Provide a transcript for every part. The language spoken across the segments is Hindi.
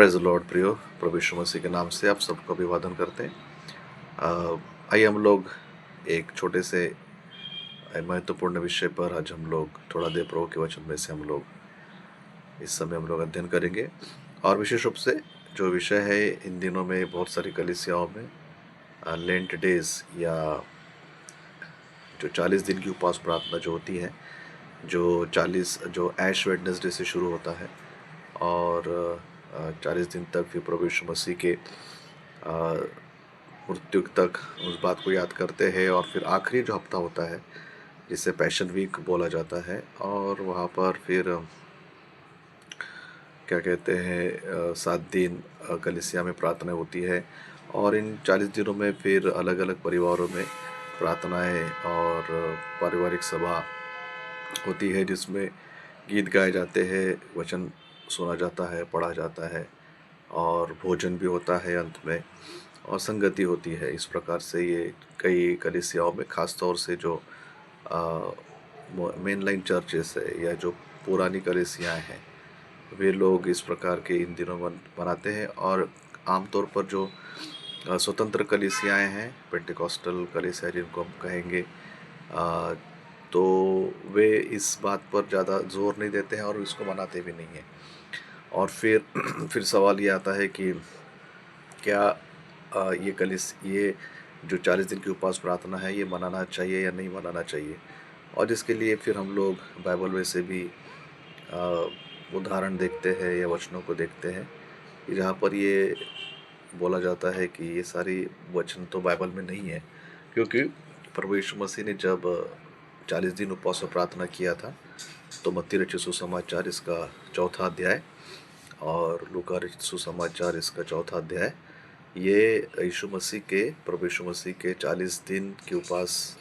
प्रेज़ द लॉर्ड प्रियो, प्रभु यीशु मसीह के नाम से आप सबको अभिवादन करते हैं। आइए हम लोग एक छोटे से महत्वपूर्ण विषय पर आज हम लोग थोड़ा देर प्रभु के वचन में से हम लोग इस समय हम लोग अध्ययन करेंगे। और विशेष रूप से जो विषय है, इन दिनों में बहुत सारी कलीसियाओं में लेंट डेज या जो 40 दिन की उपवास प्रार्थना जो होती है, जो ऐश वेडनेसडे से शुरू होता है और 40 दिन तक फिर प्रभु यीशु मसीह के मृत्यु तक उस बात को याद करते हैं। और फिर आखिरी जो हफ्ता होता है जिसे पैशन वीक बोला जाता है, और वहाँ पर फिर क्या कहते हैं 7 दिन कलीसिया में प्रार्थना होती है। और इन 40 दिनों में फिर अलग अलग परिवारों में प्रार्थनाएं और पारिवारिक सभा होती है जिसमें गीत गाए जाते हैं, वचन सुना जाता है, पढ़ा जाता है और भोजन भी होता है अंत में, और संगति होती है। इस प्रकार से ये कई कलीसियाओं में, ख़ास तौर से जो मेन लाइन चर्चेस है या जो पुरानी कलीसियाएँ हैं, वे लोग इस प्रकार के इन दिनों मनाते हैं। और आमतौर पर जो स्वतंत्र कलीसियाएँ हैं, पेंटिकॉस्टल कलीसिया जिनको हम कहेंगे, तो वे इस बात पर ज़्यादा जोर नहीं देते हैं और इसको मनाते भी नहीं हैं। और फिर फिर सवाल ये आता है कि क्या ये जो 40 दिन की उपवास प्रार्थना है, ये मनाना चाहिए या नहीं मनाना चाहिए। और इसके लिए फिर हम लोग बाइबल में से भी उदाहरण देखते हैं या वचनों को देखते हैं, जहाँ पर ये बोला जाता है कि ये सारी वचन तो बाइबल में नहीं है। क्योंकि प्रभु यीशु मसीह ने जब 40 दिन उपवास और प्रार्थना किया था, तो मत्ती रचित सुसमाचार इसका 4था अध्याय और लूका रचित सुसमाचार इसका 4था अध्याय, ये प्रभु यीशु मसीह के 40 दिन के उपवास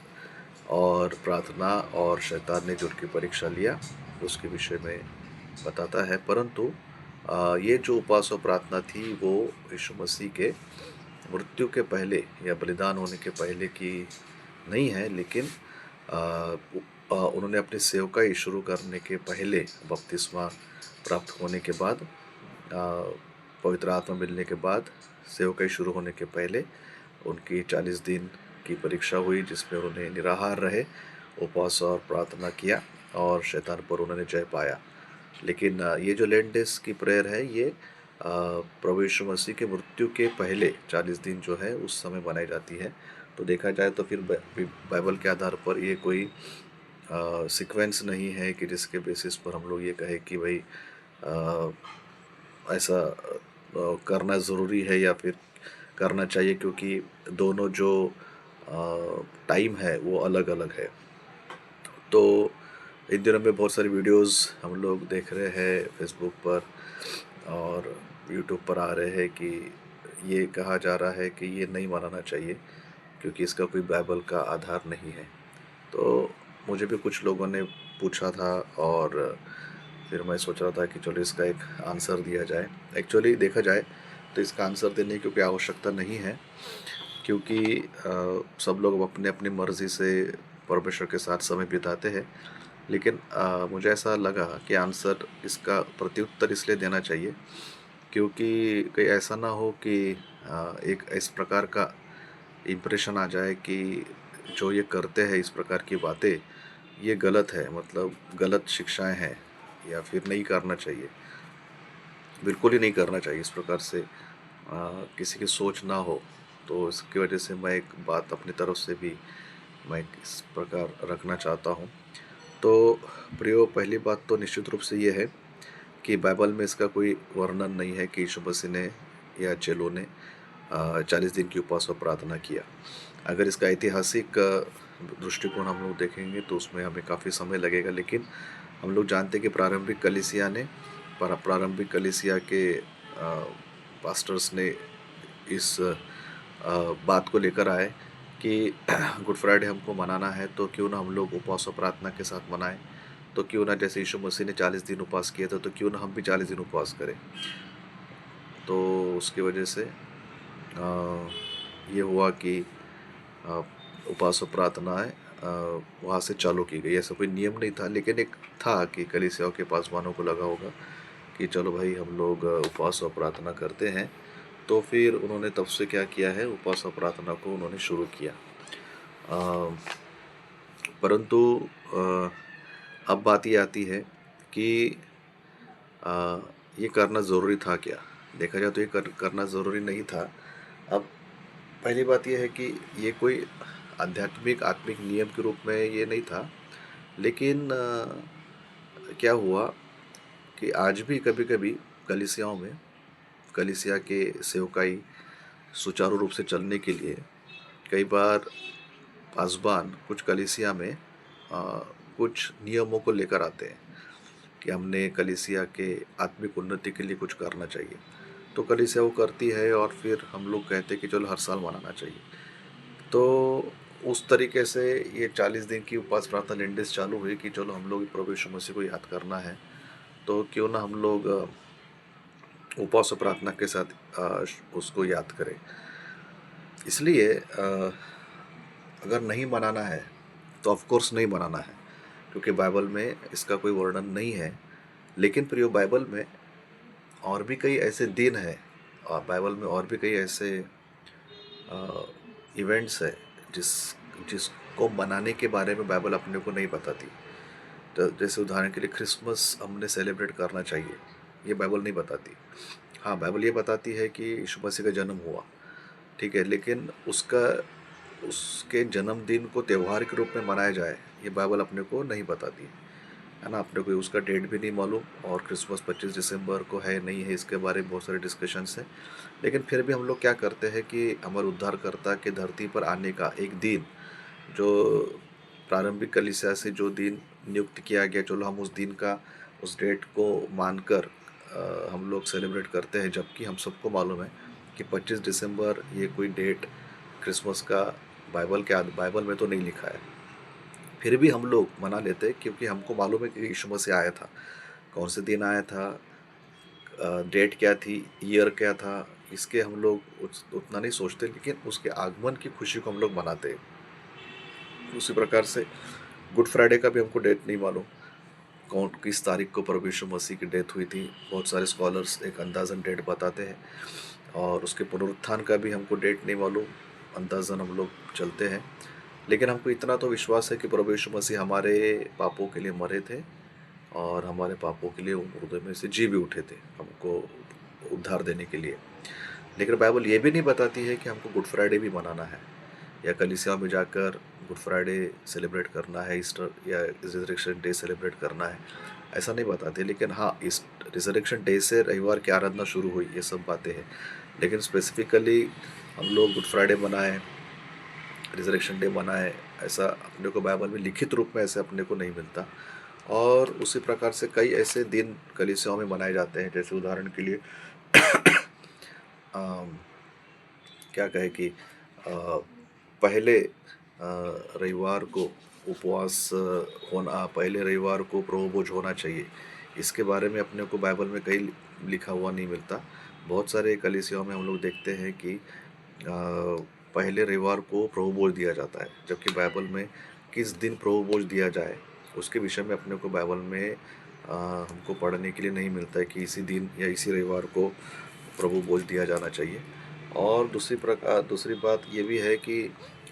और प्रार्थना और शैतान ने जो उनकी परीक्षा लिया उसके विषय में बताता है। परंतु ये जो उपवास और प्रार्थना थी वो यीशु मसीह के मृत्यु के पहले या बलिदान होने के पहले की नहीं है, लेकिन उन्होंने अपनी सेवकाई शुरू करने के पहले, बपतिस्मा प्राप्त होने के बाद, पवित्र आत्मा मिलने के बाद, सेवकाई शुरू होने के पहले उनकी 40 दिन की परीक्षा हुई, जिसमें उन्होंने निराहार रहे, उपवास और प्रार्थना किया और शैतान पर उन्होंने जय पाया। लेकिन ये जो लेंट डेज की प्रेयर है, ये प्रभु यीशु मसीह के मृत्यु के पहले 40 दिन जो है उस समय बनाई जाती है। तो देखा जाए तो फिर बाइबल के आधार पर ये कोई सीक्वेंस नहीं है कि जिसके बेसिस पर हम लोग ये कहें कि भाई ऐसा करना ज़रूरी है या फिर करना चाहिए, क्योंकि दोनों जो टाइम है वो अलग अलग है। तो इन दिनों में बहुत सारी वीडियोस हम लोग देख रहे हैं फेसबुक पर और यूट्यूब पर आ रहे हैं कि ये कहा जा रहा है कि ये नहीं मनाना चाहिए क्योंकि इसका कोई बाइबल का आधार नहीं है। तो मुझे भी कुछ लोगों ने पूछा था और फिर मैं सोच रहा था कि चलो इसका एक आंसर दिया जाए। एक्चुअली देखा जाए तो इसका आंसर देने की कोई आवश्यकता नहीं है, क्योंकि सब लोग अपने अपनी मर्ज़ी से परमेश्वर के साथ समय बिताते हैं। लेकिन मुझे ऐसा लगा कि आंसर, इसका प्रत्युत्तर इसलिए देना चाहिए क्योंकि कहीं ऐसा ना हो कि एक इस प्रकार का इम्प्रेशन आ जाए कि जो ये करते हैं इस प्रकार की बातें, ये गलत है, मतलब गलत शिक्षाएं हैं या फिर नहीं करना चाहिए। बिल्कुल ही नहीं करना चाहिए, इस प्रकार से किसी की सोच ना हो। तो इसकी वजह से मैं एक बात अपनी तरफ से भी मैं इस प्रकार रखना चाहता हूँ। तो प्रियो, पहली बात तो निश्चित रूप से ये है कि बाइबल में इसका कोई वर्णन नहीं है कि यीशु मसीह ने या चेलों ने 40 दिन की उपवास और प्रार्थना किया। अगर इसका ऐतिहासिक दृष्टिकोण हम लोग देखेंगे तो उसमें हमें काफ़ी समय लगेगा, लेकिन हम लोग जानते हैं कि प्रारंभिक कलीसिया के पास्टर्स ने इस बात को लेकर आए कि गुड फ्राइडे हमको मनाना है, तो क्यों ना हम लोग उपवास और प्रार्थना के साथ मनाएं। तो क्यों ना, जैसे यीशु मसीह ने 40 दिन उपवास किया था, तो क्यों ना हम भी 40 दिन उपवास करें। तो उसकी वजह से ये हुआ कि उपवास और प्रार्थनाएं वहाँ से चालू की गई। ऐसा कोई नियम नहीं था, लेकिन एक था कि कलीसियाओं के पासवानों को लगा होगा कि चलो भाई हम लोग उपवास और प्रार्थना करते हैं। तो फिर उन्होंने तब से क्या किया है, उपवास और प्रार्थना को उन्होंने शुरू किया। अ, परंतु अ, अब बात ये आती है कि अ, ये करना ज़रूरी था क्या? देखा जाए तो ये करना ज़रूरी नहीं था। अब पहली बात ये है कि ये कोई आध्यात्मिक आत्मिक नियम के रूप में ये नहीं था। लेकिन क्या हुआ कि आज भी कभी-कभी कलीसियाओं में, कलीसिया के सेवकाई सुचारू रूप से चलने के लिए कई बार पासबान कुछ कलीसिया में कुछ नियमों को लेकर आते हैं कि हमने कलीसिया के आत्मिक उन्नति के लिए कुछ करना चाहिए। तो कलीसिया वो करती है और फिर हम लोग कहते हैं कि चलो हर साल मनाना चाहिए। तो उस तरीके से ये 40 दिन की उपवास प्रार्थना लैंडिस चालू हुई कि चलो हम लोग प्रभु यीशु मसीह को याद करना है। तो क्यों ना हम लोग उपवास और प्रार्थना के साथ उसको याद करें। इसलिए अगर नहीं मनाना है तो ऑफ कोर्स नहीं मनाना है, क्योंकि बाइबल में इसका कोई वर्णन नहीं है। लेकिन प्रियो, बाइबल में और भी कई ऐसे दिन हैं, और बाइबल में और भी कई ऐसे इवेंट्स है जिस जिसको मनाने के बारे में बाइबल अपने को नहीं बताती। तो जैसे उदाहरण के लिए क्रिसमस हमने सेलिब्रेट करना चाहिए, ये बाइबल नहीं बताती। हाँ, बाइबल ये बताती है कि यीशु मसीह का जन्म हुआ, ठीक है, लेकिन उसका उसके जन्मदिन को त्यौहार के रूप में मनाया जाए, ये बाइबल अपने को नहीं बताती है ना। अपने को उसका डेट भी नहीं मालूम, और क्रिसमस 25 दिसंबर को है नहीं है इसके बारे में बहुत सारे डिस्कशंस हैं। लेकिन फिर भी हम लोग क्या करते हैं कि हमारे उद्धारकर्ता के धरती पर आने का एक दिन, जो प्रारंभिक कलीसिया से जो दिन नियुक्त किया गया, चलो हम उस दिन का, उस डेट को मानकर हम लोग सेलिब्रेट करते हैं। जबकि हम सबको मालूम है कि 25 दिसंबर ये कोई डेट क्रिसमस का बाइबल में तो नहीं लिखा है। फिर भी हम लोग मना लेते हैं क्योंकि हमको मालूम है कि यीशु मसीह आया था। कौन से दिन आया था, डेट क्या थी, ईयर क्या था, इसके हम लोग उतना नहीं सोचते, लेकिन उसके आगमन की खुशी को हम लोग मनाते हैं। उसी प्रकार से गुड फ्राइडे का भी हमको डेट नहीं मालूम, कौन किस तारीख को प्रभु यीशु मसीह की डेथ हुई थी। बहुत सारे स्कॉलर्स एक अंदाज़न डेट बताते हैं, और उसके पुनरुत्थान का भी हमको डेट नहीं मालूम, अंदाज़न हम लोग चलते हैं। लेकिन हमको इतना तो विश्वास है कि प्रभु यीशु मसीह हमारे पापों के लिए मरे थे, और हमारे पापों के लिए मुर्दों में से जी भी उठे थे, हमको उद्धार देने के लिए। लेकिन बाइबल ये भी नहीं बताती है कि हमको गुड फ्राइडे भी मनाना है, या कलीसिया में जाकर गुड फ्राइडे सेलिब्रेट करना है, ईस्टर या रिजरेक्शन डे सेलिब्रेट करना है, ऐसा नहीं बताते। लेकिन हाँ, इस रिजरेक्शन डे से रविवार की आराधना शुरू हुई, ये सब बातें हैं। लेकिन स्पेसिफिकली हम लोग गुड फ्राइडे मनाएं, रिजरेक्शन डे मनाएं, ऐसा अपने को बाइबल में लिखित रूप में ऐसे अपने को नहीं मिलता। और उसी प्रकार से कई ऐसे दिन कलीसियाओं में मनाए जाते हैं, जैसे उदाहरण के लिए अम, क्या कहे कि पहले रविवार को उपवास होना, पहले रविवार को प्रभु भोज होना चाहिए, इसके बारे में अपने को बाइबल में कहीं लिखा हुआ नहीं मिलता। बहुत सारे कलीसियाओं में हम लोग देखते हैं कि पहले रविवार को प्रभु भोज दिया जाता है, जबकि बाइबल में किस दिन प्रभु भोज दिया जाए उसके विषय में अपने को बाइबल में हमको पढ़ने के लिए नहीं मिलता है कि इसी दिन या इसी रविवार को प्रभु भोज दिया जाना चाहिए। और दूसरी बात ये भी है कि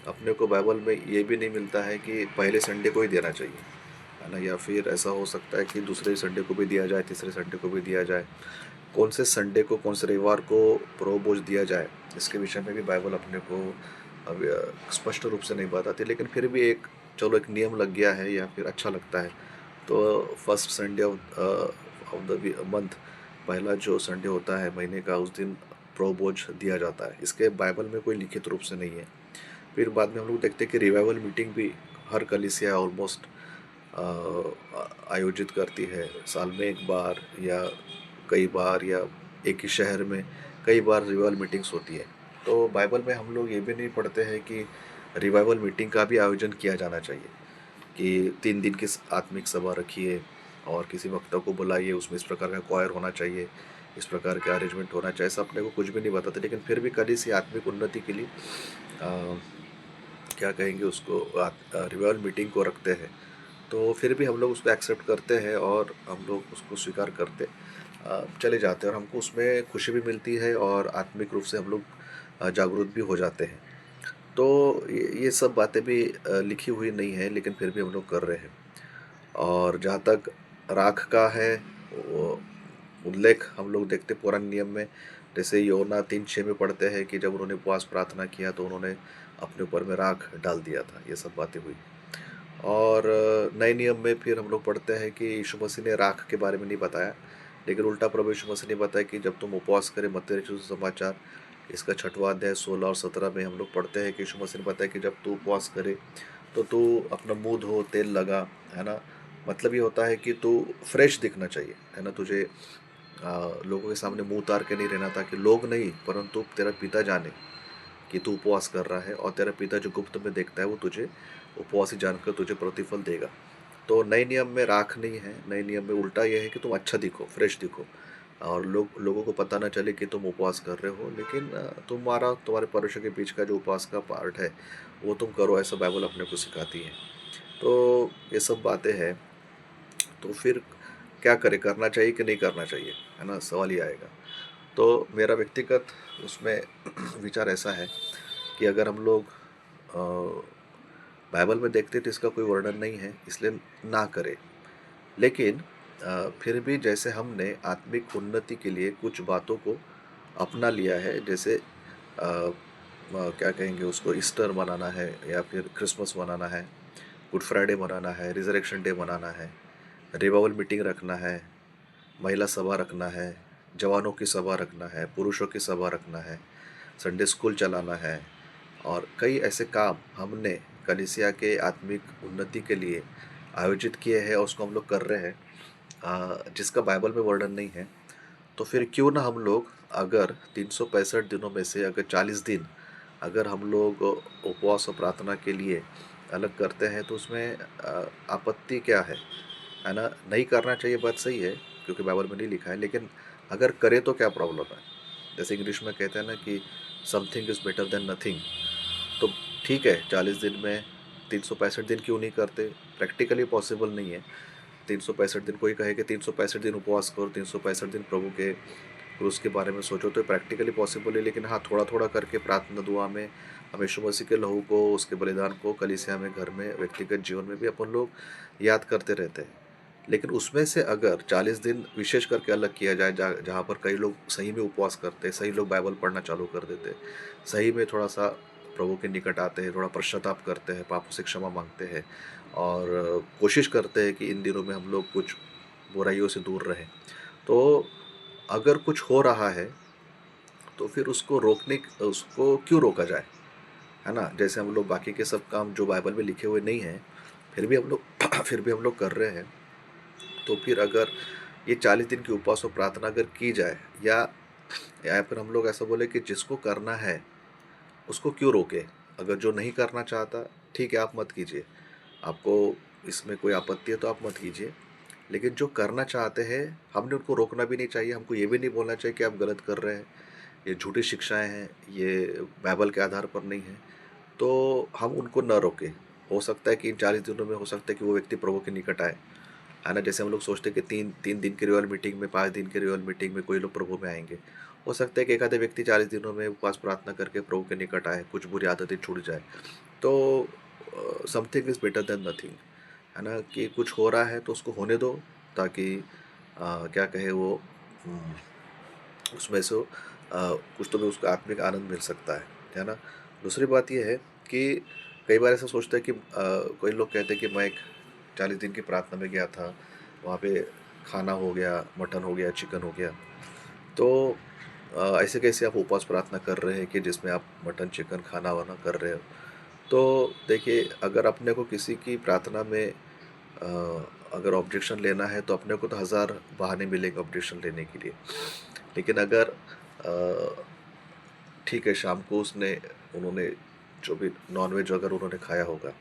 अपने को बाइबल में ये भी नहीं मिलता है कि पहले संडे को ही देना चाहिए, है ना, या फिर ऐसा हो सकता है कि दूसरे संडे को भी दिया जाए, तीसरे संडे को भी दिया जाए। कौन से संडे को, कौन से रविवार को प्रभु भोज दिया जाए, इसके विषय में भी बाइबल अपने को स्पष्ट रूप से नहीं बताती। लेकिन फिर भी चलो एक नियम लग गया है, या फिर अच्छा लगता है। तो first Sunday off the month, पहला जो संडे होता है महीने का, उस दिन प्रभु भोज दिया जाता है। इसके बाइबल में कोई लिखित रूप से नहीं है। फिर बाद में हम लोग देखते हैं कि रिवाइवल मीटिंग भी हर कलीसिया ऑलमोस्ट आयोजित करती है, साल में एक बार या कई बार, या एक ही शहर में कई बार रिवाइवल मीटिंग्स होती है। तो बाइबल में हम लोग ये भी नहीं पढ़ते हैं कि रिवाइवल मीटिंग का भी आयोजन किया जाना चाहिए, कि 3 दिन की आत्मिक सभा रखिए और किसी वक्ता को बुलाइए, उसमें इस प्रकार का क्वायर होना चाहिए, इस प्रकार का अरेंजमेंट होना चाहिए, ऐसा अपने को कुछ भी नहीं बताते। लेकिन फिर भी कलीसिया आत्मिक उन्नति के लिए क्या कहेंगे उसको, रिवाइवल मीटिंग को रखते हैं। तो फिर भी हम लोग उसको एक्सेप्ट करते हैं और हम लोग उसको स्वीकार करते। चले जाते हैं और हमको उसमें खुशी भी मिलती है और आत्मिक रूप से हम लोग जागरूक भी हो जाते हैं। तो ये सब बातें भी लिखी हुई नहीं है, लेकिन फिर भी हम लोग कर रहे हैं। और जहाँ तक राख का है, वो उल्लेख हम लोग देखते पुराने नियम में, जैसे योना 3:6 में पढ़ते हैं कि जब उन्होंने उपवास प्रार्थना किया तो उन्होंने अपने ऊपर में राख डाल दिया था, ये सब बातें हुई। और नए नियम में फिर हम लोग पढ़ते हैं कि यीशु मसीह ने राख के बारे में नहीं बताया, लेकिन उल्टा प्रभु यीशु मसीह ने बताया कि जब तुम उपवास करें, मत्ती रचित सुसमाचार इसका 6वां अध्याय 16 और 17 में हम लोग पढ़ते हैं कि यीशु मसीह ने बताया कि जब तू उपवास करे तो तू अपना मुंह धो, तेल लगा, है ना। मतलब ये होता है कि तू फ्रेश दिखना चाहिए, है ना। तुझे लोगों के सामने मुंह उतार के नहीं रहना, ताकि लोग नहीं परंतु तेरा पिता जाने कि तू उपवास कर रहा है, और तेरा पिता जो गुप्त में देखता है वो तुझे उपवासी जानकर तुझे प्रतिफल देगा। तो नए नियम में राख नहीं है, नए नियम में उल्टा ये है कि तुम अच्छा दिखो, फ्रेश दिखो, और लोगों को पता ना चले कि तुम उपवास कर रहे हो, लेकिन तुम्हारे परमेश्वर के बीच का जो उपवास का पार्ट है वो तुम करो, ऐसा बाइबल अपने को सिखाती है। तो ये सब बातें हैं। तो फिर क्या करें, करना चाहिए कि नहीं करना चाहिए, है ना, सवाल ये आएगा। तो मेरा व्यक्तिगत उसमें विचार ऐसा है कि अगर हम लोग बाइबल में देखते तो इसका कोई वर्णन नहीं है, इसलिए ना करें। लेकिन फिर भी जैसे हमने आत्मिक उन्नति के लिए कुछ बातों को अपना लिया है, जैसे क्या कहेंगे उसको, ईस्टर मनाना है या फिर क्रिसमस मनाना है, गुड फ्राइडे मनाना है, रिजरेक्शन डे मनाना है, रिवाइवल मीटिंग रखना है, महिला सभा रखना है, जवानों की सभा रखना है, पुरुषों की सभा रखना है, संडे स्कूल चलाना है, और कई ऐसे काम हमने कलीसिया के आत्मिक उन्नति के लिए आयोजित किए हैं और उसको हम लोग कर रहे हैं, जिसका बाइबल में वर्णन नहीं है। तो फिर क्यों ना हम लोग, अगर 365 दिनों में से अगर 40 दिन अगर हम लोग उपवास और प्रार्थना के लिए अलग करते हैं, तो उसमें आपत्ति क्या है ना। नहीं करना चाहिए, बात सही है, क्योंकि बाइबल में नहीं लिखा है, लेकिन अगर करें तो क्या प्रॉब्लम है। जैसे इंग्लिश में कहते हैं ना कि something is better than nothing. तो ठीक है, 40 दिन में 365 दिन क्यों नहीं करते। प्रैक्टिकली पॉसिबल नहीं है 365 दिन। कोई कहे कि 365 दिन उपवास करो, 365 दिन प्रभु के क्रूस के बारे में सोचो, तो प्रैक्टिकली पॉसिबल है। लेकिन हाँ, थोड़ा थोड़ा करके प्रार्थना दुआ में हम यीशु मसीह के लहू को, उसके बलिदान को कलीसिया में, घर में, व्यक्तिगत जीवन में भी अपन लोग याद करते रहते हैं। लेकिन उसमें से अगर 40 दिन विशेष करके अलग किया जाए, जहाँ पर कई लोग सही में उपवास करते हैं, सही लोग बाइबल पढ़ना चालू कर देते हैं, सही में थोड़ा सा प्रभु के निकट आते हैं, थोड़ा पश्चाताप करते हैं, पापों से क्षमा मांगते हैं, और कोशिश करते हैं कि इन दिनों में हम लोग कुछ बुराइयों से दूर रहें। तो अगर कुछ हो रहा है तो फिर उसको क्यों रोका जाए, है ना। जैसे हम लोग बाकी के सब काम जो बाइबल में लिखे हुए नहीं हैं, फिर भी हम लोग फिर भी हम लोग कर रहे हैं। तो फिर अगर ये 40 दिन की उपवास और प्रार्थना अगर की जाए, या फिर हम लोग ऐसा बोले कि जिसको करना है उसको क्यों रोके। अगर जो नहीं करना चाहता, ठीक है, आप मत कीजिए, आपको इसमें कोई आपत्ति है तो आप मत कीजिए। लेकिन जो करना चाहते हैं, हमने उनको रोकना भी नहीं चाहिए। हमको ये भी नहीं बोलना चाहिए कि आप गलत कर रहे हैं, ये झूठी शिक्षाएं हैं, ये बाइबल के आधार पर नहीं है। तो हम उनको न रोकें। हो सकता है कि इन 40 दिनों में हो सकता है कि वो व्यक्ति प्रभु के निकट आए, है ना। जैसे हम लोग सोचते हैं कि तीन तीन दिन की रियल मीटिंग में, 5 दिन की रियल मीटिंग में कोई लोग प्रभु में आएंगे। हो सकता है कि एक आधे व्यक्ति 40 दिनों में उपवास प्रार्थना करके प्रभु के निकट आए, कुछ बुरी आदतें छूट जाए। तो something is better than nothing, है ना। कि कुछ हो रहा है तो उसको होने दो, ताकि क्या कहे वो, हम्म, उसमें से कुछ तो भी उसको आत्मिक आनंद मिल सकता है ना। दूसरी बात यह है कि कई बार ऐसा सोचता है कि कोई लोग कहते हैं कि मैं एक 40 दिन की प्रार्थना में गया था, वहाँ पे खाना हो गया, मटन हो गया, चिकन हो गया। तो ऐसे कैसे आप उपवास प्रार्थना कर रहे हैं कि जिसमें आप मटन चिकन खाना वाना कर रहे हो। तो देखिए, अगर अपने को किसी की प्रार्थना में अगर ऑब्जेक्शन लेना है, तो अपने को तो हज़ार बहाने मिलेंगे ऑब्जेक्शन लेने के लिए। लेकिन अगर ठीक है, शाम को उन्होंने जो भी नॉनवेज अगर उन्होंने खाया होगा,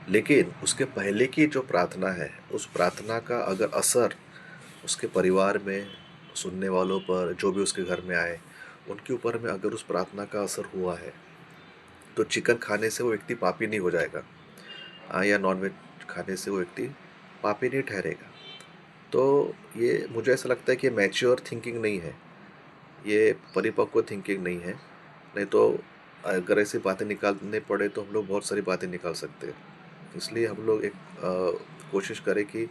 लेकिन उसके पहले की जो प्रार्थना है, उस प्रार्थना का अगर असर उसके परिवार में, सुनने वालों पर, जो भी उसके घर में आए, उनके ऊपर में अगर उस प्रार्थना का असर हुआ है, तो चिकन खाने से वो व्यक्ति पापी नहीं हो जाएगा, या नॉनवेज खाने से वो व्यक्ति पापी नहीं ठहरेगा। तो ये मुझे ऐसा लगता है कि ये मैच्योर थिंकिंग नहीं है, ये परिपक्व थिंकिंग नहीं है। नहीं तो अगर ऐसी बातें निकालने पड़े तो हम लोग बहुत सारी बातें निकाल सकते हैं। इसलिए हम लोग एक कोशिश करें कि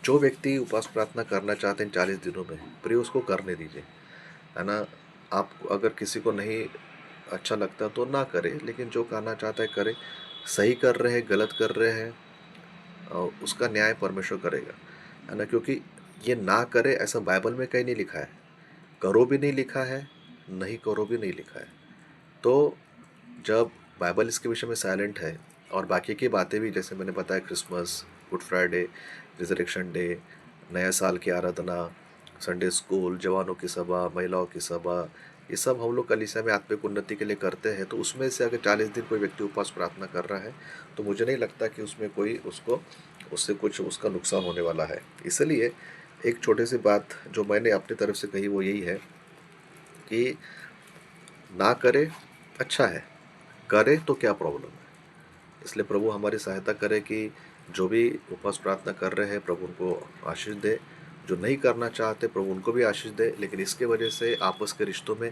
जो व्यक्ति उपवास प्रार्थना करना चाहते हैं 40 दिनों में, प्रिय उसको करने दीजिए, है ना? आप अगर किसी को नहीं अच्छा लगता तो ना करे, लेकिन जो करना चाहता है करे। सही कर रहे हैं, गलत कर रहे हैं, उसका न्याय परमेश्वर करेगा, है ना? क्योंकि ये ना करे ऐसा बाइबल में कहीं नहीं लिखा है, करो भी नहीं लिखा है, नहीं करो भी नहीं लिखा है। तो जब बाइबल इसके विषय में साइलेंट है और बाकी की बातें भी, जैसे मैंने बताया, Christmas, good Friday, resurrection day, नया साल की आराधना, संडे स्कूल, जवानों की सभा, महिलाओं की सभा, ये सब हम लोग कलीसिया में आत्मिक उन्नति के लिए करते हैं। तो उसमें से अगर 40 दिन कोई व्यक्ति उपवास प्रार्थना कर रहा है तो मुझे नहीं लगता कि उसमें कोई उसको उससे कुछ उसका नुकसान होने वाला है। इसलिए एक छोटी सी बात जो मैंने अपनी तरफ से कही वो यही है कि ना करे अच्छा है, करे तो क्या प्रॉब्लम है। इसलिए प्रभु हमारी सहायता करे कि जो भी उपवास प्रार्थना कर रहे हैं प्रभु उनको आशीष दे, जो नहीं करना चाहते प्रभु उनको भी आशीष दे। लेकिन इसके वजह से आपस के रिश्तों में,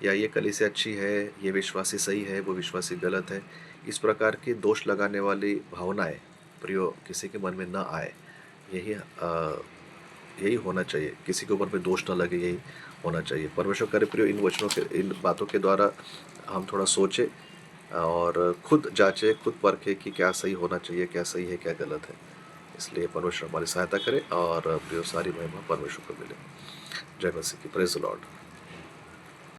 या ये कलीसिया अच्छी है, ये विश्वासी सही है, वो विश्वासी गलत है, इस प्रकार की दोष लगाने वाली भावनाएं प्रियो किसी के मन में ना आए। यही यही होना चाहिए, किसी के ऊपर में दोष ना लगे, यही होना चाहिए। परमेश्वर करे प्रियो इन वचनों के, इन बातों के द्वारा हम थोड़ा सोचें और खुद जांचे, खुद परखे कि क्या सही होना चाहिए, क्या सही है, क्या गलत है। इसलिए परमेश्वर हमारी सहायता करे और प्रियो सारी महिमा परमेश्वर को मिले। जय मसीह की। Praise the Lord.